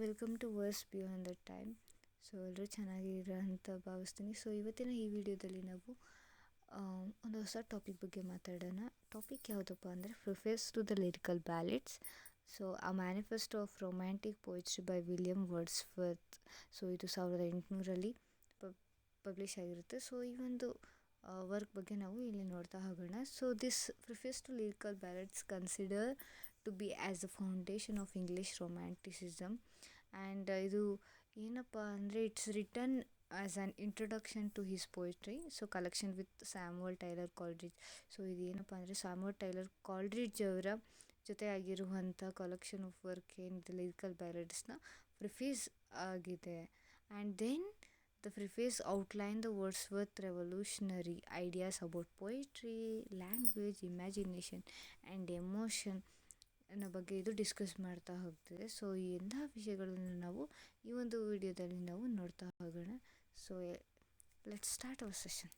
Welcome to verse beyond the time. So ಎಲ್ಲರೂ ಚೆನ್ನಾಗಿರೋ ಅಂತ ಭಾವಿಸ್ತೀನಿ. ಸೊ ಇವತ್ತಿನ ಈ ವಿಡಿಯೋದಲ್ಲಿ ನಾವು ಒಂದು ಹೊಸ ಟಾಪಿಕ್ ಬಗ್ಗೆ ಮಾತಾಡೋಣ. ಟಾಪಿಕ್ ಯಾವುದಪ್ಪ ಅಂದರೆ preface to the lyrical ballads. So ಆ manifesto of romantic poetry by William Wordsworth. So ಇದು 1800ರಲ್ಲಿ ಪಬ್ಲಿಷ್ ಆಗಿರುತ್ತೆ. ಸೊ ಈ ಒಂದು ವರ್ಕ್ ಬಗ್ಗೆ ನಾವು ಇಲ್ಲಿ ನೋಡ್ತಾ ಹೋಗೋಣ. So this preface to lyrical ballads consider to be as the foundation of English romanticism. And ಇದು ಏನಪ್ಪ ಅಂದರೆ it's written as an introduction to his poetry. So collection with Samuel Taylor Coleridge. So ಇದು ಏನಪ್ಪ ಅಂದರೆ Samuel Taylor Coleridge ಅವರ ಜೊತೆ ಆಗಿರುವಂಥ collection of work ಏನಿದೆ ಲಿರಿಕಲ್ ಬ್ಯಾಲೆಟ್ಸ್ನ ಪ್ರಿಫೇಸ್ ಆಗಿದೆ. And then the preface outlined the Wordsworth revolutionary ideas about poetry, language, imagination and emotion ಅನ್ನೋ ಬಗ್ಗೆ ಇದು ಡಿಸ್ಕಸ್ ಮಾಡ್ತಾ ಹೋಗ್ತಿದೆ. ಸೊ ಈ ಎಲ್ಲ ವಿಷಯಗಳನ್ನು ನಾವು ಈ ಒಂದು ವಿಡಿಯೋದಲ್ಲಿ ನಾವು ನೋಡ್ತಾ ಹೋಗೋಣ. So let's start our session.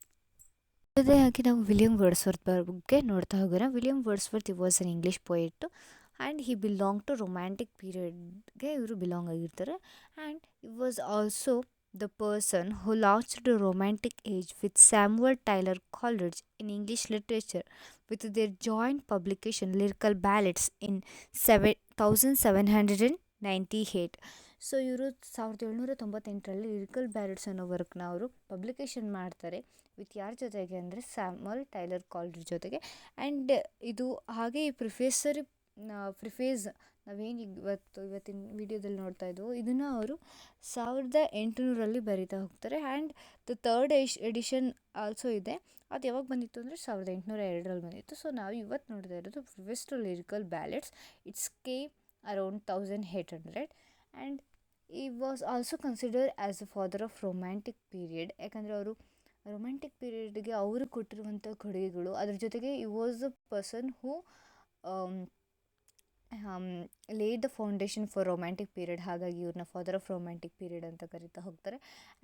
ಮೊದಲನೇದಾಗಿ ನಾವು ವಿಲಿಯಂ ವರ್ಡ್ಸ್ವರ್ತ್ ಬಗ್ಗೆ ನೋಡ್ತಾ ಹೋಗೋಣ. William Wordsworth was an English poet and he belong to romantic ಪೀರಿಯಡ್ಗೆ ಇವರು ಬಿಲಾಂಗ್ ಆಗಿರ್ತಾರೆ. And he was also the person who launched the Romantic Age with Samuel Taylor Coleridge in English literature with their joint publication Lyrical Ballads in 1798. So ಇವರು 1798ರಲ್ಲಿ lyrical ballots ಅನ್ನೋ ವರ್ಕ್ನ ಅವರು publication ಮಾಡ್ತಾರೆ. With ಯಾರ ಜೊತೆಗೆ ಅಂದರೆ Samuel Taylor ಕಾಲ್ಡ್ರಿಡ್ಜ್ ಜೊತೆಗೆ. And ಇದು ಹಾಗೆ ಈ ಪ್ರಿಫೇಸ್ ನಾವೇನು ಇವತ್ತಿನ ವಿಡಿಯೋದಲ್ಲಿ ನೋಡ್ತಾ ಇದ್ವು ಇದನ್ನು ಅವರು 1800ರಲ್ಲಿ ಬರೀತಾ ಹೋಗ್ತಾರೆ. And the third edition also ಇದೆ. ಅದು ಯಾವಾಗ ಬಂದಿತ್ತು ಅಂದರೆ 1802ರಲ್ಲಿ ಬಂದಿತ್ತು. ಸೊ ನಾವು ಇವತ್ತು ನೋಡ್ತಾ ಇರೋದು preface to lyrical ballads. It's came around 1800. And he was also consider as a father of romantic period. ಯಾಕಂದರೆ ಅವರು ರೊಮ್ಯಾಂಟಿಕ್ ಪೀರಿಯಡ್ಗೆ ಅವರು ಕೊಟ್ಟಿರುವಂಥ ಕೊಡುಗೆಗಳು, ಅದ್ರ ಜೊತೆಗೆ ಈ was a person who laid the foundation for romantic period. ಹಾಗಾಗಿ ಇವ್ರನ್ನ ಫಾದರ್ ಆಫ್ ರೊಮ್ಯಾಂಟಿಕ್ ಪೀರಿಯಡ್ ಅಂತ ಕರಿತಾ ಹೋಗ್ತಾರೆ.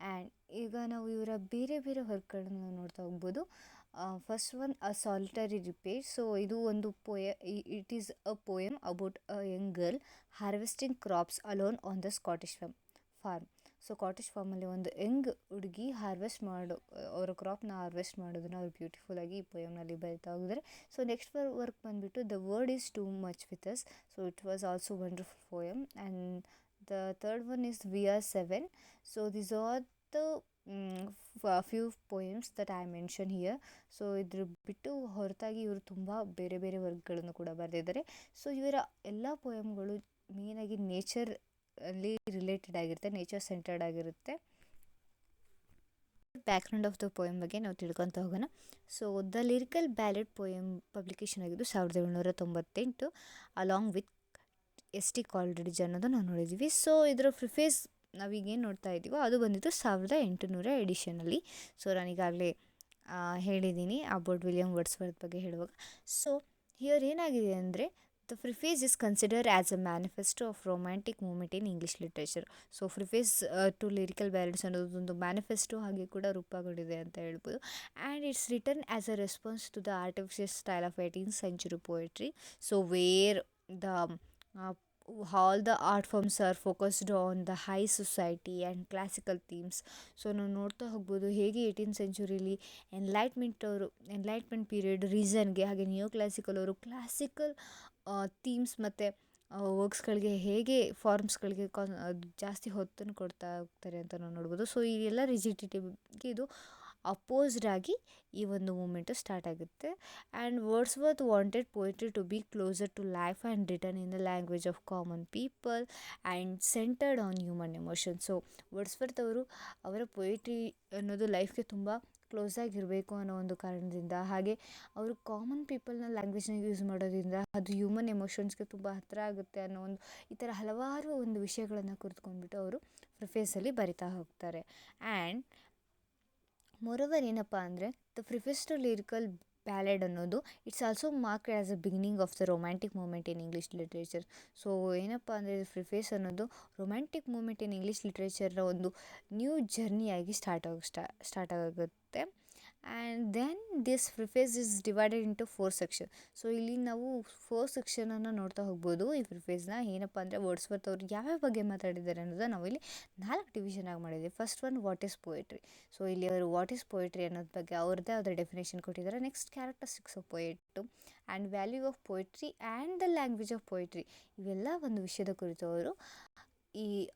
ಆ್ಯಂಡ್ ಈಗ ನಾವು ಇವರ ಬೇರೆ ಬೇರೆ ವರ್ಕ್ಗಳನ್ನು ನೋಡ್ತಾ ಹೋಗ್ಬೋದು. First one a solitary reaper. So ಇದು ಒಂದು it is a poem about a young girl harvesting crops alone on the Scottish farm. So cottage ಫಾರ್ಮಲ್ಲಿ ಒಂದು ಯಂಗ್ ಹುಡುಗಿ ಅವರ ಕ್ರಾಪ್ನ ಹಾರ್ವೆಸ್ಟ್ ಮಾಡೋದನ್ನ ಅವ್ರು ಬ್ಯೂಟಿಫುಲ್ಲಾಗಿ ಈ ಪೋಯಮ್ನಲ್ಲಿ ಬರಿತಾ ಹೋಗಿದ್ದಾರೆ. ಸೊ ನೆಕ್ಸ್ಟ್ ವರ್ಕ್ ಬಂದುಬಿಟ್ಟು the word is too much with us. So it was also wonderful poem. And the third one is we are seven. So these are the few poems that I mention here. So ಇದ್ರ ಬಿಟ್ಟು ಹೊರತಾಗಿ ಇವರು ತುಂಬ ಬೇರೆ ಬೇರೆ ವರ್ಕ್ಗಳನ್ನು ಕೂಡ ಬರೆದಿದ್ದಾರೆ. So ಇವರ ಎಲ್ಲ ಪೋಯಮ್ಗಳು ಮೇಯ್ನಾಗಿ ನೇಚರ್ ಅಲ್ಲಿ ರಿಲೇಟೆಡ್ ಆಗಿರುತ್ತೆ, ನೇಚರ್ ಸೆಂಟರ್ಡ್ ಆಗಿರುತ್ತೆ. ಬ್ಯಾಕ್ಗ್ರೌಂಡ್ ಆಫ್ ದ ಪೋಯಮ್ ಬಗ್ಗೆ ನಾವು ತಿಳ್ಕೊತಾ ಹೋಗೋಣ. So the lyrical ballot poem publication ಆಗಿದ್ದು 1798 ಅಲಾಂಗ್ ವಿತ್ ಎಸ್.ಟಿ. ಕಾಲ್ಡ್ರಿಡ್ಜ್ ಅನ್ನೋದು ನಾವು ನೋಡಿದ್ದೀವಿ. ಸೊ ಇದರ ಪ್ರಿಫೇಸ್ ನಾವೀಗೇನು ನೋಡ್ತಾ ಇದ್ದೀವೋ ಅದು ಬಂದಿದ್ದು 1800 ಎಡಿಷನಲ್ಲಿ. ಸೊ ನಾನೀಗಾಗಲೇ ಹೇಳಿದ್ದೀನಿ ಅಬೌಟ್ ವಿಲಿಯಂ ವರ್ಡ್ಸ್ವರ್ತ್ ಬಗ್ಗೆ ಹೇಳುವಾಗ. ಸೊ ಹಿಯರ್ ಏನಾಗಿದೆ ಅಂದರೆ the preface is consider as a manifesto of romantic movement in English literature. So preface to lyrical ballads ಅನ್ನೋದೊಂದು ಮ್ಯಾನಿಫೆಸ್ಟೋ ಹಾಗೆ ಕೂಡ ರೂಪುಗೊಂಡಿದೆ ಅಂತ ಹೇಳ್ಬೋದು. And it's written as a response to the artificial style of 18th century poetry. So where the all the art forms are focused on the high society and classical themes. So ನಾವು ನೋಡ್ತಾ ಹೋಗ್ಬೋದು ಹೇಗೆ 18th centuryಲಿ enlightenment period ರೀಸನ್ಗೆ, ಹಾಗೆ new classical ಅವರು classical themes ಮತ್ತು ವರ್ಕ್ಸ್ಗಳಿಗೆ ಹೇಗೆ ಫಾರ್ಮ್ಸ್ಗಳಿಗೆ ಜಾಸ್ತಿ ಹೊತ್ತನ್ನು ಕೊಡ್ತಾ ಹೋಗ್ತಾರೆ ಅಂತ ನಾವು ನೋಡ್ಬೋದು. ಸೊ ಈ ಎಲ್ಲ ರಿಜಿಡಿಟಿಗೆ ಇದು ಅಪೋಸ್ಡ್ ಆಗಿ ಈ ಒಂದು ಮೂಮೆಂಟು ಸ್ಟಾರ್ಟ್ ಆಗುತ್ತೆ. And Wordsworth wanted poetry to be closer to life and written in the language of common people and centred on human emotion. So Wordsworth ಅವರ ಪೊಯಿಟ್ರಿ ಅನ್ನೋದು ಲೈಫ್ಗೆ ತುಂಬ ಕ್ಲೋಸ್ ಆಗಿರಬೇಕು ಅನ್ನೋ ಒಂದು ಕಾರಣದಿಂದ, ಹಾಗೆ ಅವರು ಕಾಮನ್ ಪೀಪಲ್ನ ಲ್ಯಾಂಗ್ವೇಜ್ನ ಯೂಸ್ ಮಾಡೋದ್ರಿಂದ ಅದು ಹ್ಯೂಮನ್ ಎಮೋಷನ್ಸ್ಗೆ ತುಂಬ ಹತ್ತಿರ ಆಗುತ್ತೆ ಅನ್ನೋ ಒಂದು ಈ ಥರ ಹಲವಾರು ಒಂದು ವಿಷಯಗಳನ್ನು ಕುರಿತ್ಕೊಂಡ್ಬಿಟ್ಟು ಅವರು ಪ್ರಿಫೇಸಲ್ಲಿ ಬರಿತಾ ಹೋಗ್ತಾರೆ. ಆ್ಯಂಡ್ ಮೋರೋವರ್ ಏನಪ್ಪ ಅಂದರೆ the preface to lyrical ballad ಅನ್ನೋದು it's also marked as a beginning of the romantic movement in English literature. So ಏನಪ್ಪ ಅಂದರೆ ಪ್ರಿಫೇಸ್ ಅನ್ನೋದು ರೊಮ್ಯಾಂಟಿಕ್ ಮೂಮೆಂಟ್ ಇನ್ ಇಂಗ್ಲೀಷ್ ಲಿಟ್ರೇಚರ್ನ ಒಂದು ನ್ಯೂ ಜರ್ನಿಯಾಗಿ ಸ್ಟಾರ್ಟ್ ಆಗುತ್ತೆ. And then this preface is divided into 4 section. So ಇಲ್ಲಿ ನಾವು 4 ಸೆಕ್ಷನನ್ನು ನೋಡ್ತಾ ಹೋಗ್ಬೋದು. ಈ ಪ್ರಿಫೇಸ್ನ ಏನಪ್ಪ ಅಂದರೆ ವರ್ಡ್ಸ್ವರ್ತ್ ಅವರು ಯಾವ್ಯಾವ ಬಗ್ಗೆ ಮಾತಾಡಿದ್ದಾರೆ ಅನ್ನೋದನ್ನ ನಾವು ಇಲ್ಲಿ 4 ಡಿವಿಷನ್ ಆಗಿ ಮಾಡಿದ್ದೀವಿ. First one, what is poetry. So ಇಲ್ಲಿ ಅವರು ವಾಟ್ ಈಸ್ ಪೋಯೆಟ್ರಿ ಅನ್ನೋದ್ರ ಬಗ್ಗೆ ಅವ್ರದ್ದೇ ಅದರ ಡೆಫಿನೇಷನ್ ಕೊಟ್ಟಿದ್ದಾರೆ. Next, characteristics of poet and value of poetry and the language of poetry. ಇವೆಲ್ಲ ಒಂದು ವಿಷಯದ ಕುರಿತು ಅವರು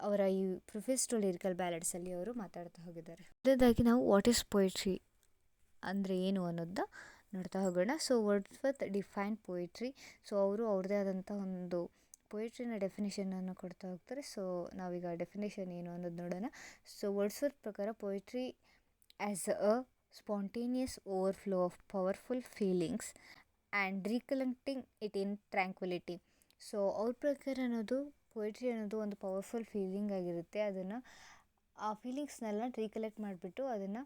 ಅವರ ಈ ಪ್ರಿಫೇಸ್ ಟು ಲಿರಿಕಲ್ ಬ್ಯಾಲೆಡ್ಸಲ್ಲಿ ಅವರು ಮಾತಾಡ್ತಾ ಹೋಗಿದ್ದಾರೆ. ಮೊದಲಾಗಿ ನಾವು ವಾಟ್ ಈಸ್ ಪೋಯೆಟ್ರಿ ಅಂದರೆ ಏನು ಅನ್ನೋದನ್ನ ನೋಡ್ತಾ ಹೋಗೋಣ. So Wordsworth define poetry. So ಅವರು ಅವ್ರದ್ದೇ ಆದಂಥ ಒಂದು ಪೋಯೆಟ್ರಿನ ಡೆಫಿನೇಷನನ್ನು ಕೊಡ್ತಾ ಹೋಗ್ತಾರೆ. ಸೊ ನಾವೀಗ ಡೆಫಿನೇಷನ್ ಏನು ಅನ್ನೋದು ನೋಡೋಣ. ಸೊ ವರ್ಡ್ಸ್ವರ್ತ್ ಪ್ರಕಾರ poetry as a spontaneous overflow of powerful feelings and recollecting it in tranquility. So ಅವ್ರ ಪ್ರಕಾರ ಅನ್ನೋದು ಪೋಯೆಟ್ರಿ ಅನ್ನೋದು ಒಂದು ಪವರ್ಫುಲ್ ಫೀಲಿಂಗ್ ಆಗಿರುತ್ತೆ. ಅದನ್ನು ಆ ಫೀಲಿಂಗ್ಸ್ನೆಲ್ಲ ರೀಕಲೆಕ್ಟ್ ಮಾಡಿಬಿಟ್ಟು ಅದನ್ನು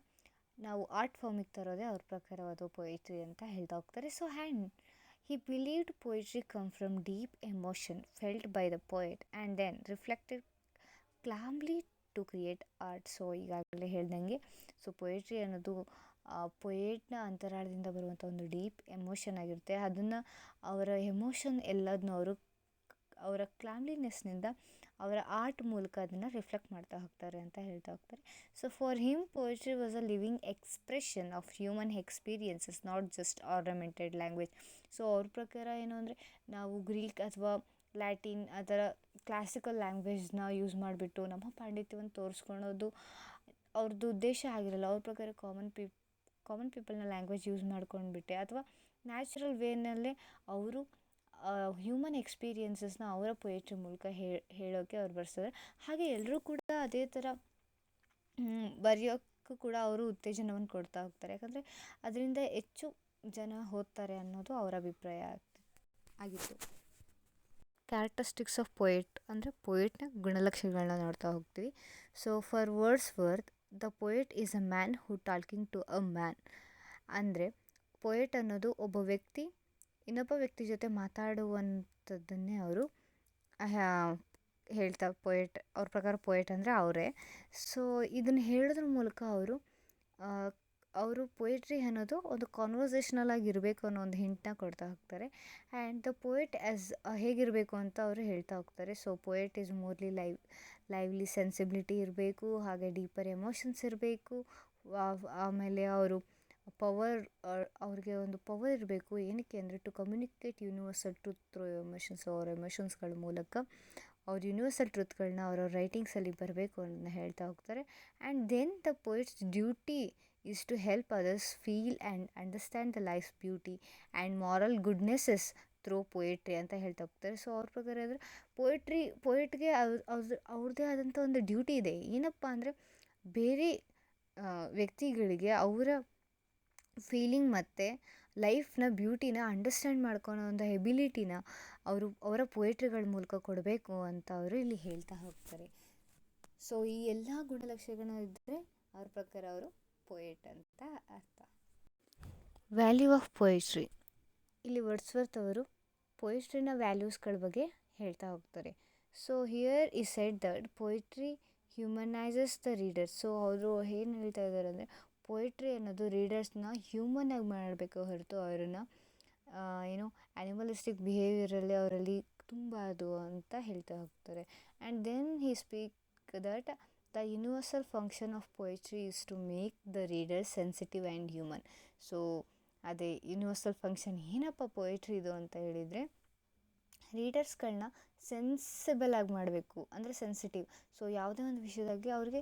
ನಾವು ಆರ್ಟ್ ಫಾರ್ಮಿಗೆ ತರೋದೇ ಅವ್ರ ಪ್ರಕಾರವಾದ ಪೋಯೆಟ್ರಿ ಅಂತ ಹೇಳ್ತಾ ಹೋಗ್ತಾರೆ. So he believed poetry come from deep emotion felt by the poet and then reflected calmly to create art. So ಈಗಾಗಲೇ ಹೇಳ್ದಂಗೆ ಸೊ ಪೊಯೆಟ್ರಿ ಅನ್ನೋದು ಪೊಯೆಟ್ನ ಅಂತರಾಳದಿಂದ ಬರುವಂಥ ಒಂದು ಡೀಪ್ ಎಮೋಷನ್ ಆಗಿರುತ್ತೆ. ಅದನ್ನು ಅವರ ಎಮೋಷನ್ ಎಲ್ಲದನ್ನೂ ಅವರ ಕ್ಲಾಮ್ಲಿನೆಸ್ನಿಂದ ಅವರ ಆರ್ಟ್ ಮೂಲಕ ಅದನ್ನು ರಿಫ್ಲೆಕ್ಟ್ ಮಾಡ್ತಾ ಹೋಗ್ತಾರೆ ಅಂತ ಹೇಳ್ತಾ ಹೋಗ್ತಾರೆ. So for him poetry was a living expression of human experiences, not just ornamented language. So ಅವ್ರ ಪ್ರಕಾರ ಏನು ಅಂದರೆ ನಾವು ಗ್ರೀಕ್ ಅಥವಾ ಲ್ಯಾಟಿನ್ ಆ ಥರ ಕ್ಲಾಸಿಕಲ್ ಲ್ಯಾಂಗ್ವೇಜ್ನ ಯೂಸ್ ಮಾಡಿಬಿಟ್ಟು ನಮ್ಮ ಪಾಂಡಿತ್ಯವನ್ನು ತೋರಿಸ್ಕೊಳೋದು ಅವ್ರದ್ದು ಉದ್ದೇಶ ಆಗಿರಲ್ಲ. ಅವ್ರ ಪ್ರಕಾರ ಕಾಮನ್ ಪೀಪಲ್ನ ಲ್ಯಾಂಗ್ವೇಜ್ ಯೂಸ್ ಮಾಡ್ಕೊಂಡ್ಬಿಟ್ಟೆ ಅಥವಾ ನ್ಯಾಚುರಲ್ ವೇನಲ್ಲೇ ಅವರು ಹ್ಯೂಮನ್ ಎಕ್ಸ್ಪೀರಿಯನ್ಸಸ್ನ ಅವರ ಪೊಯೆಟ್ರಿ ಮೂಲಕ ಹೇಳೋಕ್ಕೆ ಅವ್ರು ಬರ್ತಾರೆ. ಹಾಗೆ ಎಲ್ಲರೂ ಕೂಡ ಅದೇ ಥರ ಬರೆಯೋಕ್ಕೂ ಕೂಡ ಅವರು ಉತ್ತೇಜನವನ್ನು ಕೊಡ್ತಾ ಹೋಗ್ತಾರೆ. ಯಾಕಂದರೆ ಅದರಿಂದ ಹೆಚ್ಚು ಜನ ಓದ್ತಾರೆ ಅನ್ನೋದು ಅವರ ಅಭಿಪ್ರಾಯ ಆಗಿತ್ತು. ಕ್ಯಾರೆಕ್ಟರಿಸ್ಟಿಕ್ಸ್ ಆಫ್ ಪೊಯೆಟ್ ಅಂದರೆ ಪೊಯೆಟ್ನ ಗುಣಲಕ್ಷಣಗಳನ್ನ ನೋಡ್ತಾ ಹೋಗ್ತೀವಿ. So for Wordsworth the poet is a man who talking to a man. ಅಂದರೆ ಪೊಯೆಟ್ ಅನ್ನೋದು ಒಬ್ಬ ವ್ಯಕ್ತಿ ಇನ್ನೊಬ್ಬ ವ್ಯಕ್ತಿ ಜೊತೆ ಮಾತಾಡುವಂಥದ್ದನ್ನೇ ಅವರು ಹೇಳ್ತಾ ಪೊಯೆಟ್ ಅವ್ರ ಪ್ರಕಾರ ಪೊಯೆಟ್ ಅಂದರೆ ಅವರೇ. ಸೊ ಇದನ್ನು ಹೇಳೋದ್ರ ಮೂಲಕ ಅವರು ಪೊಯೆಟ್ರಿ ಅನ್ನೋದು ಒಂದು ಕಾನ್ವರ್ಸೇಷನಲ್ ಆಗಿರಬೇಕು ಅನ್ನೋ ಒಂದು ಹಿಂಟನ್ನ ಕೊಡ್ತಾ ಹೋಗ್ತಾರೆ. ಆ್ಯಂಡ್ ದ ಪೊಯೆಟ್ ಆ್ಯಸ್ ಹೇಗಿರಬೇಕು ಅಂತ ಅವರು ಹೇಳ್ತಾ ಹೋಗ್ತಾರೆ. So poet is more lively sensibility ಇರಬೇಕು, ಹಾಗೆ ಡೀಪರ್ ಎಮೋಷನ್ಸ್ ಇರಬೇಕು. ಆಮೇಲೆ ಅವರು ಅವ್ರಿಗೆ ಒಂದು ಪವರ್ ಇರಬೇಕು. ಏನಕ್ಕೆ ಅಂದರೆ to communicate universal truth through emotions. ಅವರ ಎಮೋಷನ್ಸ್ಗಳ ಮೂಲಕ ಅವ್ರ ಯೂನಿವರ್ಸಲ್ ಟ್ರುತ್ಗಳನ್ನ ಅವರ ರೈಟಿಂಗ್ಸಲ್ಲಿ ಬರಬೇಕು ಅಂತ ಹೇಳ್ತಾ ಹೋಗ್ತಾರೆ. And then the poet's duty is to help others feel and understand the life beauty and moral goodnesses through poetry ಅಂತ ಹೇಳ್ತಾ ಹೋಗ್ತಾರೆ. ಸೊ ಅವ್ರ ಪ್ರಕಾರ ಅಂದರೆ ಪೊಯೆಟ್ಗೆ ಅವ್ರದ್ದೇ ಆದಂಥ ಒಂದು ಡ್ಯೂಟಿ ಇದೆ. ಏನಪ್ಪ ಅಂದರೆ ಬೇರೆ ವ್ಯಕ್ತಿಗಳಿಗೆ ಅವರ ಫೀಲಿಂಗ್ ಮತ್ತು ಲೈಫ್ನ ಬ್ಯೂಟಿನ ಅಂಡರ್ಸ್ಟ್ಯಾಂಡ್ ಮಾಡ್ಕೊಳೋ ಒಂದು ಎಬಿಲಿಟಿನ ಅವರ ಪೊಯೆಟ್ರಿಗಳ ಮೂಲಕ ಕೊಡಬೇಕು ಅಂತ ಅವರು ಇಲ್ಲಿ ಹೇಳ್ತಾ ಹೋಗ್ತಾರೆ. ಸೊ ಈ ಎಲ್ಲ ಗುಣಲಕ್ಷಣಗಳು ಇದ್ದರೆ ಅವ್ರ ಪ್ರಕಾರ ಅವರು ಪೊಯೆಟ್ ಅಂತ ಅರ್ಥ. Value of poetry. ಇಲ್ಲಿ ವರ್ಡ್ಸ್ವರ್ತ್ ಅವರು ಪೊಯೆಟ್ರಿನ ವ್ಯಾಲ್ಯೂಸ್ಗಳ ಬಗ್ಗೆ ಹೇಳ್ತಾ ಹೋಗ್ತಾರೆ. So here is said that poetry humanises the reader. So ಅವರು ಏನು ಹೇಳ್ತಾ ಇದ್ದಾರೆ ಅಂದರೆ ಪೊಯೆಟ್ರಿ ಅನ್ನೋದು ರೀಡರ್ಸ್ನ ಹ್ಯೂಮನ್ ಆಗಿ ಮಾಡಬೇಕು ಹೊರತು ಅವರನ್ನು ಆ್ಯನಿಮಲಿಸ್ಟಿಕ್ ಬಿಹೇವಿಯರಲ್ಲಿ ಅವರಲ್ಲಿ ತುಂಬಾದು ಅಂತ ಹೇಳ್ತಾ ಹೋಗ್ತಾರೆ. And then he speak that the universal function of poetry is to make the reader sensitive and human. So ಅದೇ ಯೂನಿವರ್ಸಲ್ ಫಂಕ್ಷನ್ ಏನಪ್ಪ ಪೊಯೆಟ್ರಿ ಇದು ಅಂತ ಹೇಳಿದರೆ ರೀಡರ್ಸ್ಗಳನ್ನ ಸೆನ್ಸಿಬಲ್ ಆಗಿ ಮಾಡಬೇಕು, ಅಂದರೆ ಸೆನ್ಸಿಟಿವ್. ಸೊ ಯಾವುದೇ ಒಂದು ವಿಷಯದಾಗಿ ಅವ್ರಿಗೆ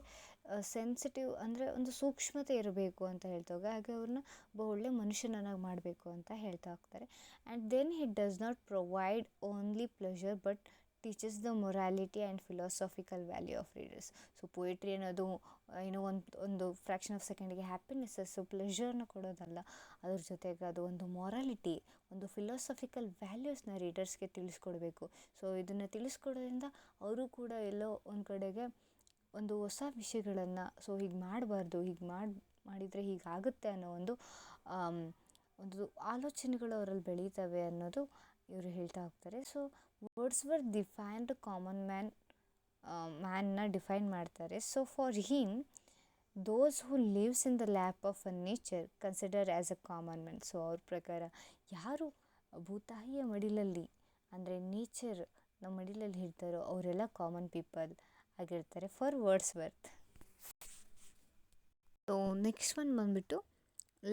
ಸೆನ್ಸಿಟಿವ್ ಅಂದರೆ ಒಂದು ಸೂಕ್ಷ್ಮತೆ ಇರಬೇಕು ಅಂತ ಹೇಳ್ತಾಗ ಹಾಗೆ ಅವ್ರನ್ನ ಒಬ್ಬ ಒಳ್ಳೆ ಮನುಷ್ಯನನ್ನಾಗಿ ಮಾಡಬೇಕು ಅಂತ ಹೇಳ್ತಾ ಹೋಗ್ತಾರೆ. And then he does not provide only pleasure but teaches the morality and philosophical value of readers. So poetry ಅನ್ನೋದು ಒಂದು ಫ್ರ್ಯಾಕ್ಷನ್ ಆಫ್ ಸೆಕೆಂಡಿಗೆ ಹ್ಯಾಪಿನೆಸ್ಸು ಪ್ಲೆಷರ್ನ ಕೊಡೋದಲ್ಲ, ಅದ್ರ ಜೊತೆಗೆ ಅದು ಒಂದು ಮೊರಾಲಿಟಿ, ಒಂದು ಫಿಲಾಸಫಿಕಲ್ ವ್ಯಾಲ್ಯೂಸ್ನ ರೀಡರ್ಸ್ಗೆ ತಿಳಿಸ್ಕೊಡ್ಬೇಕು. ಸೊ ಇದನ್ನು ತಿಳಿಸ್ಕೊಡೋದ್ರಿಂದ ಅವರು ಕೂಡ ಎಲ್ಲೋ ಒಂದು ಕಡೆಗೆ ಒಂದು ಹೊಸ ವಿಷಯಗಳನ್ನು ಸೊ ಹೀಗೆ ಮಾಡಬಾರ್ದು, ಹೀಗೆ ಮಾಡಿದರೆ ಹೀಗಾಗುತ್ತೆ ಅನ್ನೋ ಒಂದು ಆಲೋಚನೆಗಳು ಅವರಲ್ಲಿ ಬೆಳೀತವೆ ಅನ್ನೋದು ಇವರು ಹೇಳ್ತಾ ಹೋಗ್ತಾರೆ. ಸೊ ವರ್ಡ್ಸ್ವರ್ತ್ ಡಿಫೈನ್ಡ್ ಕಾಮನ್ ಮ್ಯಾನ್ನ ಡಿಫೈನ್ ಮಾಡ್ತಾರೆ. So for him those who lives in the lap of a nature consider as a common man. So ಅವ್ರ ಪ್ರಕಾರ ಯಾರು ಭೂತಾಯಿಯ ಮಡಿಲಲ್ಲಿ ಅಂದರೆ ನೇಚರ್ ನಮ್ಮ ಮಡಿಲಲ್ಲಿ ಇರ್ತಾರೋ ಅವರೆಲ್ಲ ಕಾಮನ್ ಪೀಪಲ್ ಆಗಿರ್ತಾರೆ for Wordsworth. So next one ಬಂದ್ಬಿಟ್ಟು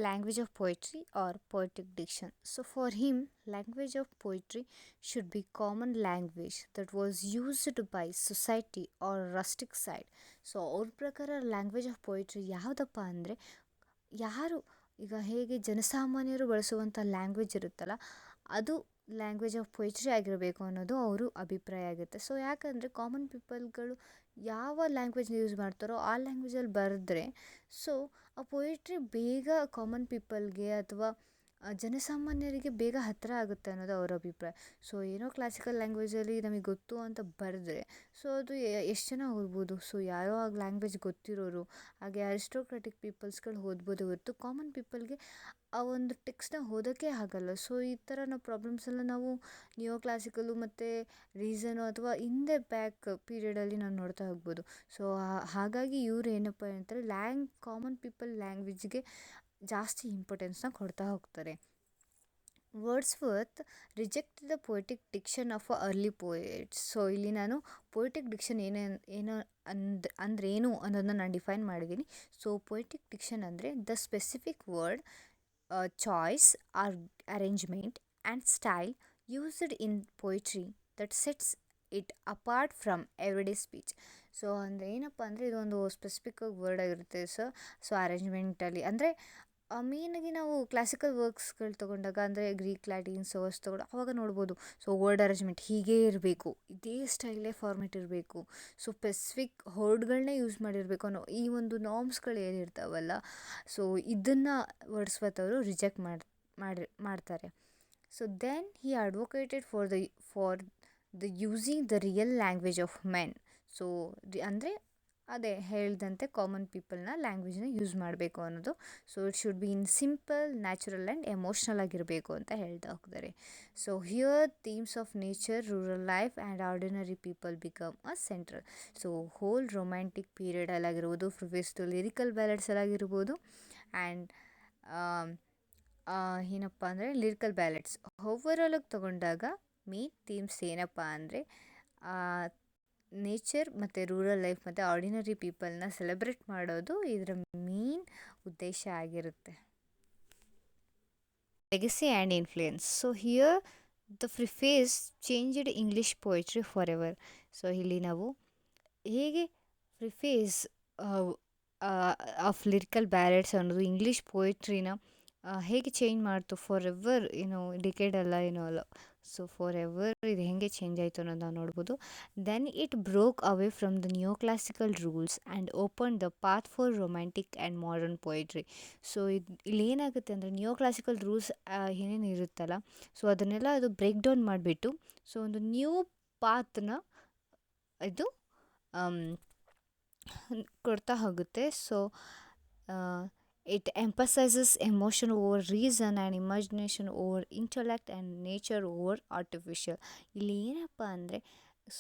language of poetry or poetic diction. So for him, language of poetry should be common language that was used by society or rustic side. So ಅವ್ರ ಪ್ರಕಾರ language of poetry ಯಾವುದಪ್ಪ ಅಂದರೆ ಯಾರು ಈಗ ಹೇಗೆ ಜನಸಾಮಾನ್ಯರು ಬಳಸುವಂಥ ಲ್ಯಾಂಗ್ವೇಜ್ ಇರುತ್ತಲ್ಲ ಅದು ಲ್ಯಾಂಗ್ವೇಜ್ ಆಫ್ ಪೊಯಿಟ್ರಿ ಆಗಿರಬೇಕು ಅನ್ನೋದು ಅವರು ಅಭಿಪ್ರಾಯ ಆಗುತ್ತೆ. ಸೊ ಯಾಕಂದರೆ ಕಾಮನ್ ಪೀಪಲ್ಗಳು ಯಾವ ಲ್ಯಾಂಗ್ವೇಜ್ನ ಯೂಸ್ ಮಾಡ್ತಾರೋ ಆ ಲ್ಯಾಂಗ್ವೇಜಲ್ಲಿ ಬರೆದ್ರೆ ಸೊ ಆ ಪೊಯಿಟ್ರಿ ಬೇಗ ಕಾಮನ್ ಪೀಪಲ್ಗೆ ಅಥವಾ ಜನಸಾಮಾನ್ಯರಿಗೆ ಬೇಗ ಹತ್ತಿರ ಆಗುತ್ತೆ ಅನ್ನೋದು ಅವರ ಅಭಿಪ್ರಾಯ. ಸೊ ಏನೋ ಕ್ಲಾಸಿಕಲ್ ಲ್ಯಾಂಗ್ವೇಜಲ್ಲಿ ನಮಗೆ ಗೊತ್ತು ಅಂತ ಬರೆದ್ರೆ ಸೊ ಅದು ಎಷ್ಟು ಜನ ಓದ್ಬೋದು? ಸೊ ಯಾರೋ ಆ ಲ್ಯಾಂಗ್ವೇಜ್ ಗೊತ್ತಿರೋರು ಹಾಗೆ ಅರಿಸ್ಟೋಕ್ರಾಟಿಕ್ ಪೀಪಲ್ಸ್ಗಳು ಓದ್ಬೋದು ಹೊರತು ಕಾಮನ್ ಪೀಪಲ್ಗೆ ಆ ಒಂದು ಟೆಕ್ಸ್ಟ್ನ ಓದೋಕ್ಕೆ ಆಗಲ್ಲ. ಸೊ ಈ ಥರ ನಾವು ಪ್ರಾಬ್ಲಮ್ಸೆಲ್ಲ ನಾವು ನಿಯೋ ಕ್ಲಾಸಿಕಲು ಮತ್ತು ರೀಸನು ಅಥವಾ ಹಿಂದೆ ಬ್ಯಾಕ್ ಪೀರಿಯಡಲ್ಲಿ ನಾವು ನೋಡ್ತಾ ಹೋಗ್ಬೋದು. ಸೊ ಹಾಗಾಗಿ ಇವ್ರು ಏನಪ್ಪ ಅಂತಾರೆ ಕಾಮನ್ ಪೀಪಲ್ ಲ್ಯಾಂಗ್ವೇಜ್ಗೆ ಜಾಸ್ತಿ ಇಂಪಾರ್ಟೆನ್ಸ್ನ ಕೊಡ್ತಾ ಹೋಗ್ತಾರೆ. Wordsworth reject the poetic diction of a early poets. So ಇಲ್ಲಿ ನಾನು ಪೊಯಿಟಿಕ್ ಡಿಕ್ಷನ್ ಏನು ಅಂದ್ರೇನು ಅನ್ನೋದನ್ನ ನಾನು ಡಿಫೈನ್ ಮಾಡಿದ್ದೀನಿ. ಸೊ ಪೊಯಿಟಿಕ್ ಡಿಕ್ಷನ್ ಅಂದರೆ the specific word choice or arrangement and style used in poetry that sets it apart from everyday speech. So ಅಂದರೆ ಏನಪ್ಪ ಅಂದರೆ ಇದೊಂದು ಸ್ಪೆಸಿಫಿಕ್ಕಾಗಿ ವರ್ಡ್ ಆಗಿರುತ್ತೆ. ಸೊ ಅರೇಂಜ್ಮೆಂಟಲ್ಲಿ ಅಂದರೆ ಮೇಯ್ನಾಗಿ ನಾವು ಕ್ಲಾಸಿಕಲ್ ವರ್ಕ್ಸ್ಗಳು ತೊಗೊಂಡಾಗ ಅಂದರೆ ಗ್ರೀಕ್ ಲ್ಯಾಟಿನ್ ಸೋರ್ಸ್ ತೊಗೊಂಡು ಆವಾಗ ನೋಡ್ಬೋದು. ಸೊ ವರ್ಡ್ ಅರೇಂಜ್ಮೆಂಟ್ ಹೀಗೇ ಇರಬೇಕು, ಇದೇ ಸ್ಟೈಲೇ ಫಾರ್ಮೆಟ್ ಇರಬೇಕು, ಸೊ ಸ್ಪೆಸಿಫಿಕ್ ವರ್ಡ್ಗಳನ್ನೇ ಯೂಸ್ ಮಾಡಿರಬೇಕು ಅನ್ನೋ ಈ ಒಂದು ನಾರ್ಮ್ಸ್ಗಳು ಏನಿರ್ತಾವಲ್ಲ ಸೊ ಇದನ್ನು ವರ್ಡ್ಸ್ವರ್ತ್ ಅವರು ರಿಜೆಕ್ಟ್ ಮಾಡ್ತಾರೆ. So then he advocated for the using the real language of men. So ಅಂದರೆ ಅದೇ ಹೇಳಿದಂತೆ ಕಾಮನ್ ಪೀಪಲ್ನ ಲ್ಯಾಂಗ್ವೇಜ್ನ ಯೂಸ್ ಮಾಡಬೇಕು ಅನ್ನೋದು. So it should be in simple, natural and emotional ಆಗಿರಬೇಕು ಅಂತ ಹೇಳ್ತಾ ಹೋಗ್ತಾರೆ. So here themes of nature, rural life and ordinary people become a central. So whole romantic ಪೀರಿಯಡಲ್ಲಾಗಿರ್ಬೋದು, ಪ್ರಿಫೇಸ್ ಟು ಲಿರಿಕಲ್ ಬ್ಯಾಲೆಡ್ಸಲ್ಲಾಗಿರ್ಬೋದು ಆ್ಯಂಡ್ ಏನಪ್ಪ ಅಂದರೆ ಲಿರಿಕಲ್ ಬ್ಯಾಲೆಡ್ಸ್ ಓವರಾಲಾಗಿ ತೊಗೊಂಡಾಗ ಮೇನ್ ಥೀಮ್ಸ್ ಏನಪ್ಪ ಅಂದರೆ ನೇಚರ್ ಮತ್ತು ರೂರಲ್ ಲೈಫ್ ಮತ್ತು ಆರ್ಡಿನರಿ ಪೀಪಲ್ನ ಸೆಲೆಬ್ರೇಟ್ ಮಾಡೋದು ಇದರ ಮೇನ್ ಉದ್ದೇಶ ಆಗಿರುತ್ತೆ. Legacy and influence. So here the preface changed English poetry for ever. So ಇಲ್ಲಿ ನಾವು ಹೇಗೆ ಪ್ರಿಫೇಸ್ ಆಫ್ ಲಿರಿಕಲ್ ಬ್ಯಾಲೆಡ್ಸ್ ಅನ್ನೋದು ಇಂಗ್ಲೀಷ್ ಪೊಯಿಟ್ರಿನ ಹೇಗೆ ಚೇಂಜ್ ಮಾಡ್ತು ಫಾರ್ ಎವರ್, ಡಿಕೇಡ್ ಅಲ್ಲ ಅಲ್ಲ. ಸೊ ಫಾರ್ ಎವರ್ ಇದು ಹೇಗೆ ಚೇಂಜ್ ಆಯಿತು ಅನ್ನೋದು ನಾವು ನೋಡ್ಬೋದು. Then it broke away from the new classical rules and open the path for romantic and modern poetry. So ಇಲ್ಲಿ ಏನಾಗುತ್ತೆ ಅಂದರೆ ನ್ಯೂ ಕ್ಲಾಸಿಕಲ್ ರೂಲ್ಸ್ ಏನೇನು ಇರುತ್ತಲ್ಲ ಸೊ ಅದನ್ನೆಲ್ಲ ಅದು ಬ್ರೇಕ್ ಡೌನ್ ಮಾಡಿಬಿಟ್ಟು ಸೊ ಒಂದು ನ್ಯೂ ಪಾತ್ನ ಇದು ಕೊಡ್ತಾ ಹೋಗುತ್ತೆ. So it emphasizes emotion over reason and imagination over intellect and nature over artificial. ಇಲ್ಲಿ ಏನಪ್ಪ ಅಂದರೆ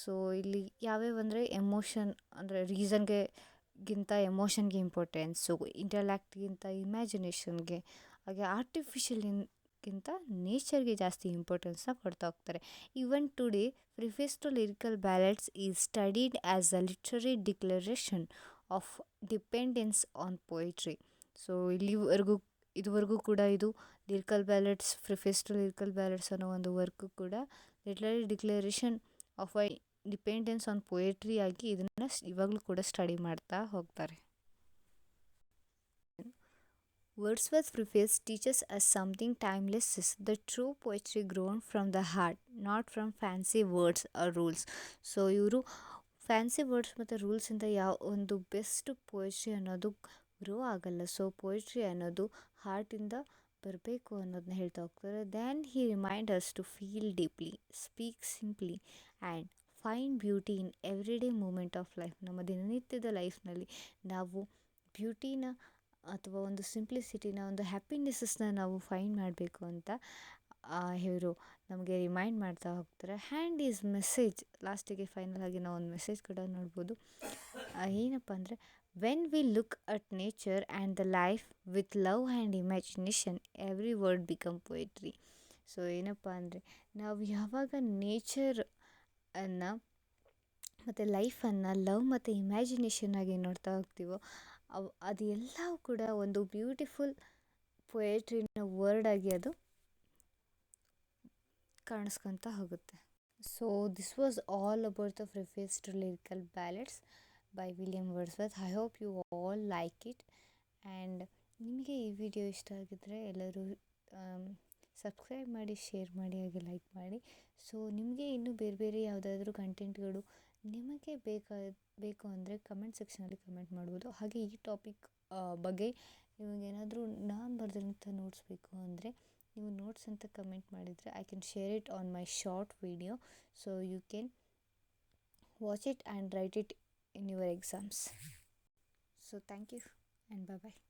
ಸೊ ಇಲ್ಲಿ ಯಾವ್ಯಾವ ಅಂದರೆ ಎಮೋಷನ್ ಅಂದರೆ ರೀಸನ್ಗಿಂತ ಎಮೋಷನ್ಗೆ ಇಂಪಾರ್ಟೆನ್ಸು, ಇಂಟೆಲೆಕ್ಟ್ಗಿಂತ ಇಮ್ಯಾಜಿನೇಷನ್ಗೆ, ಹಾಗೆ ಆರ್ಟಿಫಿಷಿಯಲ್ಗಿಂತ ನೇಚರ್ಗೆ ಜಾಸ್ತಿ ಇಂಪಾರ್ಟೆನ್ಸ್ನ ಕೊಡ್ತಾ ಹೋಗ್ತಾರೆ. Even today preface to lyrical ballads is studied as a literary declaration of dependence on poetry. So ಇದುವರೆಗೂ ಕೂಡ ಇದು lyrical ballads, preface to lyrical ballads ಅನ್ನೋ ಒಂದು ವರ್ಕು ಕೂಡ literary declaration of a dependence on poetry ಆಗಿ ಇದನ್ನು ಇವಾಗಲೂ ಕೂಡ ಸ್ಟಡಿ ಮಾಡ್ತಾ ಹೋಗ್ತಾರೆ. Wordsworth's preface teaches us something timeless is the true poetry grown from the heart, not from fancy words or rules. So ಇವರು ಫ್ಯಾನ್ಸಿ ವರ್ಡ್ಸ್ ಮತ್ತು ರೂಲ್ಸಿಂದ ಯಾವ ಒಂದು ಬೆಸ್ಟ್ ಪೊಯಿಟ್ರಿ ಅನ್ನೋದು ಗ್ರೋ ಆಗಲ್ಲ. ಸೊ ಪೊಯಿಟ್ರಿ ಅನ್ನೋದು ಹಾರ್ಟಿಂದ ಬರಬೇಕು ಅನ್ನೋದನ್ನ ಹೇಳ್ತಾ ಹೋಗ್ತಾರೆ. Then he remind us to feel deeply, speak simply and find beauty in everyday moment of life. ನಮ್ಮ ದಿನನಿತ್ಯದ ಲೈಫ್ನಲ್ಲಿ ನಾವು ಬ್ಯೂಟಿನ ಅಥವಾ ಒಂದು ಸಿಂಪ್ಲಿಸಿಟಿನ, ಒಂದು ಹ್ಯಾಪಿನೆಸ್ಸನ್ನ ನಾವು ಫೈಂಡ್ ಮಾಡಬೇಕು ಅಂತ ಇವರು ನಮಗೆ ರಿಮೈಂಡ್ ಮಾಡ್ತಾ ಹೋಗ್ತಾರೆ. ಹ್ಯಾಂಡ್ ಈಸ್ ಮೆಸೇಜ್ ಲಾಸ್ಟಿಗೆ ಫೈನಲ್ ಆಗಿ ನಾವು ಒಂದು ಮೆಸೇಜ್ ಕೂಡ ನೋಡ್ಬೋದು. ಏನಪ್ಪ ಅಂದರೆ When we look at nature and the life with love and imagination, every word become poetry. So ಏನಪ್ಪ ಅಂದರೆ ನಾವು ಯಾವಾಗ ನೇಚರ್ ಅನ್ನು ಮತ್ತು ಲೈಫನ್ನು ಲವ್ ಮತ್ತು ಇಮ್ಯಾಜಿನೇಷನ್ ಆಗಿ ನೋಡ್ತಾ ಹೋಗ್ತೀವೋ ಅದು ಎಲ್ಲವೂ ಕೂಡ ಒಂದು ಬ್ಯೂಟಿಫುಲ್ ಪೊಯೆಟ್ರಿನ ವರ್ಡ್ ಆಗಿ ಅದು ಕಾಣಿಸ್ಕೊತಾ ಹೋಗುತ್ತೆ. So this was all about the preface to lyrical ballads by William Wordsworth. I hope you all like it. And ನಿಮಗೆ ಈ ವಿಡಿಯೋ ಇಷ್ಟ ಆಗಿದ್ದರೆ ಎಲ್ಲರೂ ಸಬ್ಸ್ಕ್ರೈಬ್ ಮಾಡಿ, ಶೇರ್ ಮಾಡಿ, ಹಾಗೆ ಲೈಕ್ ಮಾಡಿ. ಸೊ ನಿಮಗೆ ಇನ್ನೂ ಬೇರೆ ಬೇರೆ ಯಾವುದಾದ್ರೂ ಕಂಟೆಂಟ್ಗಳು ನಿಮಗೆ ಬೇಕು ಅಂದರೆ ಕಮೆಂಟ್ ಸೆಕ್ಷನಲ್ಲಿ ಕಮೆಂಟ್ ಮಾಡ್ಬೋದು. ಹಾಗೆ ಈ ಟಾಪಿಕ್ ಬಗ್ಗೆ ನಿಮಗೇನಾದರೂ ನಾನು ಬರೆದಂಥ ನೋಟ್ಸ್ ಬೇಕು ಅಂದರೆ ನೀವು ನೋಟ್ಸ್ ಅಂತ ಕಮೆಂಟ್ ಮಾಡಿದರೆ I can share it on my short video. So you can watch it and write it in your exams. So thank you and bye bye.